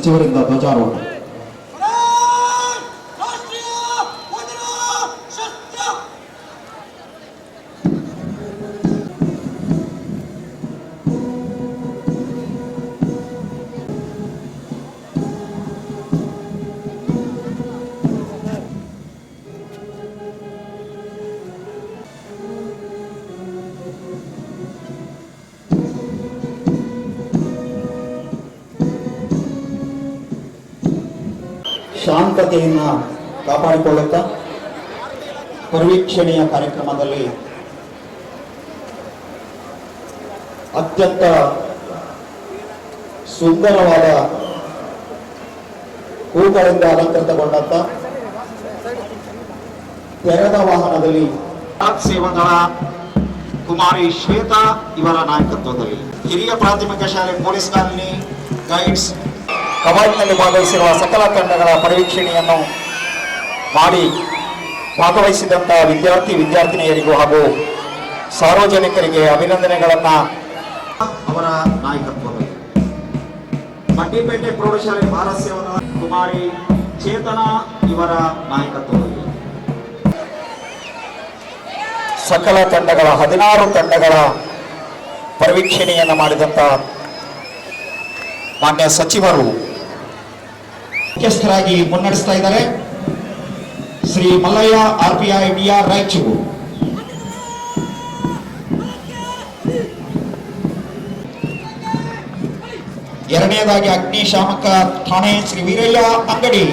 ಸಚಿವರಿಂದ ಧ್ವಜಾರೋಹಣ. ಶಾಂತತೆಯನ್ನ ಕಾಪಾಡಿಕೊಳ್ಳುತ್ತಾ ಪರಿವೀಕ್ಷಣೆಯ ಕಾರ್ಯಕ್ರಮದಲ್ಲಿ ಅತ್ಯಂತ ಸುಂದರವಾದ ಹೂಗಳಿಂದ ಅಲಂಕೃತಗೊಂಡಂತ ತೆರೆದ ವಾಹನದಲ್ಲಿ ಸೇವಾದಳ ಕುಮಾರಿ ಶ್ವೇತಾ ಇವರ ನಾಯಕತ್ವದಲ್ಲಿ ಹಿರಿಯ ಪ್ರಾಥಮಿಕ ಶಾಲೆ ಪೊಲೀಸ್ ಕಾಲನಿ ಗೈಡ್ಸ್ ಕವಾಯತಿನಲ್ಲಿ ಭಾಗವಹಿಸಿರುವ ಸಕಲ ತಂಡಗಳ ಪರಿವೀಕ್ಷಣೆಯನ್ನು ಮಾಡಿ ಭಾಗವಹಿಸಿದಂತಹ ವಿದ್ಯಾರ್ಥಿನಿಯರಿಗೂ ಹಾಗೂ ಸಾರ್ವಜನಿಕರಿಗೆ ಅಭಿನಂದನೆಗಳನ್ನ ಅವರ ನಾಯಕತ್ವದಲ್ಲಿ ಮಡ್ಡಿಪೇಟೆ ಪ್ರೌಢಶಾಲೆ ಭಾರತ ಸೇವಾ ಕುಮಾರಿ ಚೇತನಾ ಇವರ ನಾಯಕತ್ವದಲ್ಲಿ ಸಕಲ ತಂಡಗಳ 16 ತಂಡಗಳ ಪರಿವೀಕ್ಷಣೆಯನ್ನು ಮಾಡಿದಂತ ಮಾನ್ಯ ಸಚಿವರು ಮುಖ್ಯಸ್ಥರಾಗಿ ಮುನ್ನಡೆಸ್ತಾ ಇದ್ದಾರೆ. Shri Mallayya RPI DR Raichur. ಎರಡನೇದಾಗಿ ಅಗ್ನಿಶಾಮಕ ಠಾಣೆ ಶ್ರೀ ವೀರಯ್ಯ ಅಂಗಡಿ.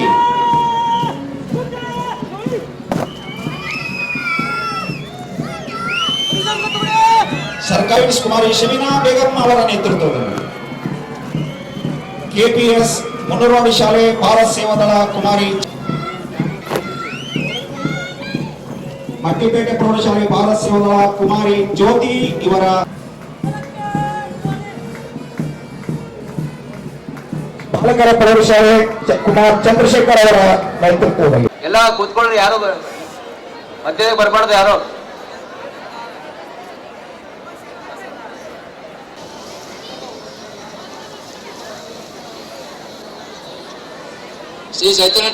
ಸರ್ಕಾರಿ ಕುಮಾರಿ ಶಮೀನಾ ಬೇಗಂ ಅವರ ನೇತೃತ್ವದಲ್ಲಿ KPS ಮುನ್ನೂರವಾಡಿ ಶಾಲೆ ಭಾರತ ಸೇವಾದಳ ಕುಮಾರಿ ಮಡ್ಡಿಪೇಟೆ ಪ್ರೌಢಶಾಲೆ ಭಾರತ ಸೇವಾದಳ ಕುಮಾರಿ ಜ್ಯೋತಿ ಇವರ ಬಾಲಕರ ಪ್ರೌಢಶಾಲೆ ಕುಮಾರ್ ಚಂದ್ರಶೇಖರ್ ಅವರ ನೇತೃತ್ವದಲ್ಲಿ ಎಲ್ಲ ಕೂತ್ಕೊಳ್ಳಿ, ಯಾರು ಮಧ್ಯೆ ಬರಬಾರ್ದು ಯಾರು. ಶ್ರೀ ಚೈತನ್ಯ